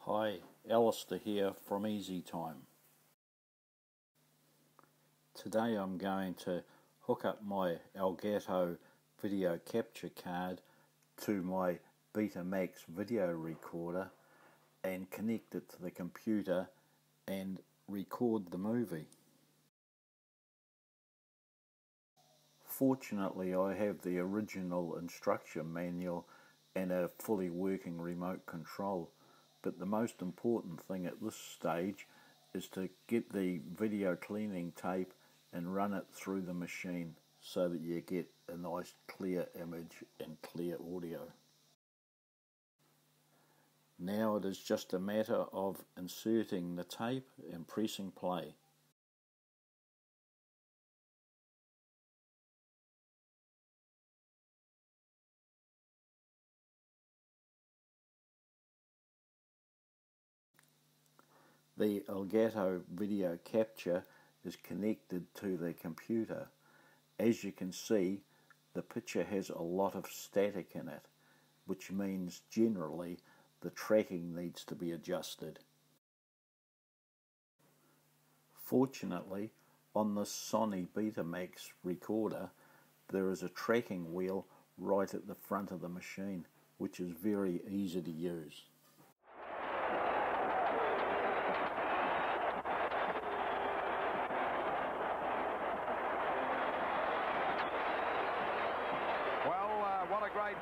Hi, Alistair here from Easy Time. Today I'm going to hook up my Elgato video capture card to my Betamax video recorder and connect it to the computer and record the movie. Fortunately, I have the original instruction manual and a fully working remote control. But the most important thing at this stage is to get the video cleaning tape and run it through the machine so that you get a nice clear image and clear audio. Now it is just a matter of inserting the tape and pressing play. The Elgato video capture is connected to the computer. As you can see, the picture has a lot of static in it, which means generally the tracking needs to be adjusted. Fortunately, on this Sony Betamax Recorder, there is a tracking wheel right at the front of the machine, which is very easy to use. What a great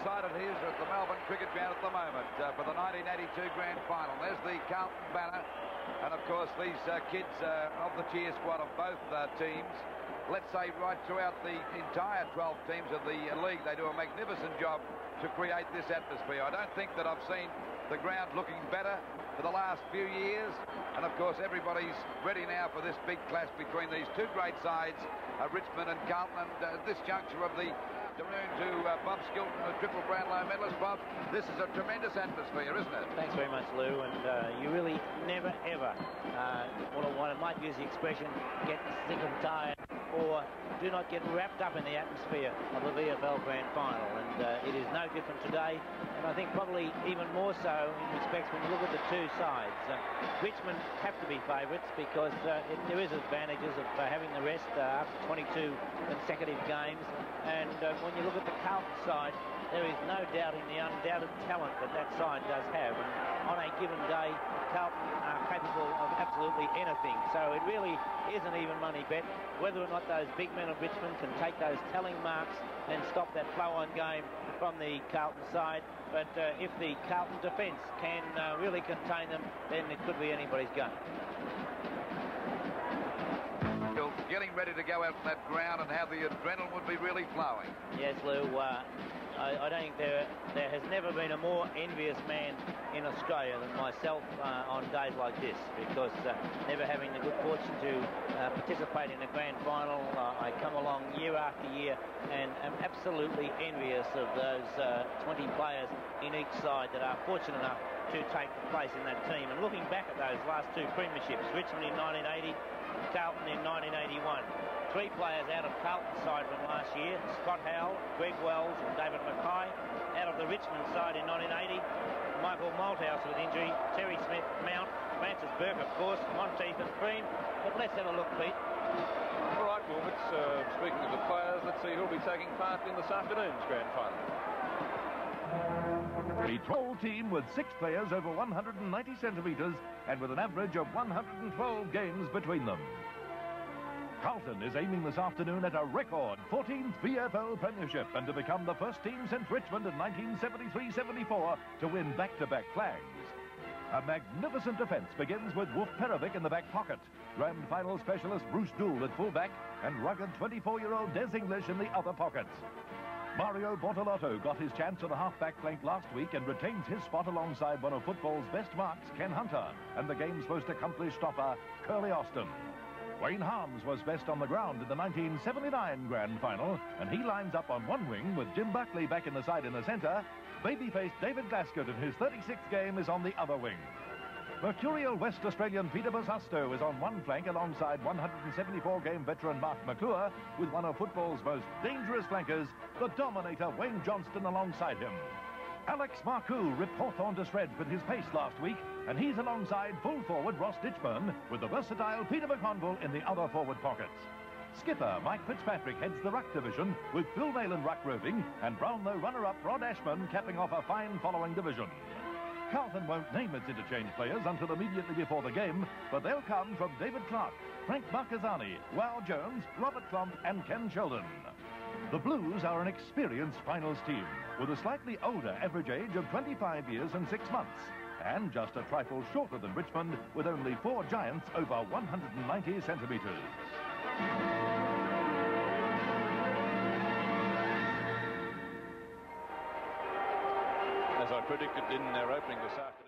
sight it is at the Melbourne Cricket Ground at the moment for the 1982 Grand Final. There's the Carlton banner, and of course these kids of the cheer squad of both teams, let's say right throughout the entire 12 teams of the league, they do a magnificent job to create this atmosphere. I don't think that I've seen the ground looking better for the last few years, and of course everybody's ready now for this big clash between these two great sides, Richmond and Carlton. And at this juncture of the afternoon to Bob Skilton, the triple Brownlow medalist. Bob, this is a tremendous atmosphere, isn't it? Thanks very much, Lou. And you really never, ever, I might use the expression, get sick and tired, or do not get wrapped up in the atmosphere of the VFL Grand Final. And it is no different today. And I think probably even more so in respects when you look at the two sides. Richmond have to be favourites because there is advantages of having the rest after 22 consecutive games. And when you look at the Carlton side, there is no doubting the undoubted talent that that side does have. And on a given day, Carlton are capable of absolutely anything. So it really is an even money bet whether or not those big men of Richmond can take those telling marks and stop that flow-on game from the Carlton side. But if the Carlton defence can really contain them, then it could be anybody's game. Getting ready to go out on that ground and how the adrenaline would be really flowing. Yes, Lou. I don't think there has never been a more envious man in Australia than myself on days like this, because never having the good fortune to participate in a grand final, I come along year after year and am absolutely envious of those 20 players in each side that are fortunate enough to take place in that team. And looking back at those last two premierships, Richmond in 1980, Carlton in 1981. Three players out of Carlton's side from last year, Scott Howell, Greg Wells and David Mackay. Out of the Richmond side in 1980, Michael Malthouse with injury, Terry Smith, Mount, Francis Burke, of course, Monteith and Cream. But let's have a look, Pete. All right, Wilmot, speaking of the players, let's see who'll be taking part in this afternoon's Grand Final. A tall team with 6 players over 190 centimetres and with an average of 112 games between them. Carlton is aiming this afternoon at a record 14th VFL Premiership and to become the first team since Richmond in 1973-74 to win back-to-back flags. A magnificent defence begins with Wolf Perovic in the back pocket, Grand Final specialist Bruce Dool at full-back and rugged 24-year-old Des English in the other pockets. Mario Bortolotto got his chance on the half-back flank last week and retains his spot alongside one of football's best marks, Ken Hunter, and the game's most accomplished stopper, Curly Austin. Wayne Harms was best on the ground in the 1979 Grand Final, and he lines up on one wing with Jim Buckley back in the side in the centre. Babyface David Glasgow in his 36th game is on the other wing. Mercurial West Australian Peter Bosasto is on one flank alongside 174-game veteran Mark McClure, with one of football's most dangerous flankers, the Dominator Wayne Johnston, alongside him. Alex Marcoux ripped Hawthorn to shreds with his pace last week, and he's alongside full forward Ross Ditchburn with the versatile Peter McConville in the other forward pockets. Skipper Mike Fitzpatrick heads the ruck division with Phil Nayland ruck roving and Brownlow runner-up Rod Ashman capping off a fine following division. Carlton won't name its interchange players until immediately before the game, but they'll come from David Clark, Frank Marcazzani, Wow Jones, Robert Klomp and Ken Sheldon. The Blues are an experienced finals team with a slightly older average age of 25 years and 6 months, and just a trifle shorter than Richmond with only 4 giants over 190 centimetres. As I predicted in their opening this afternoon.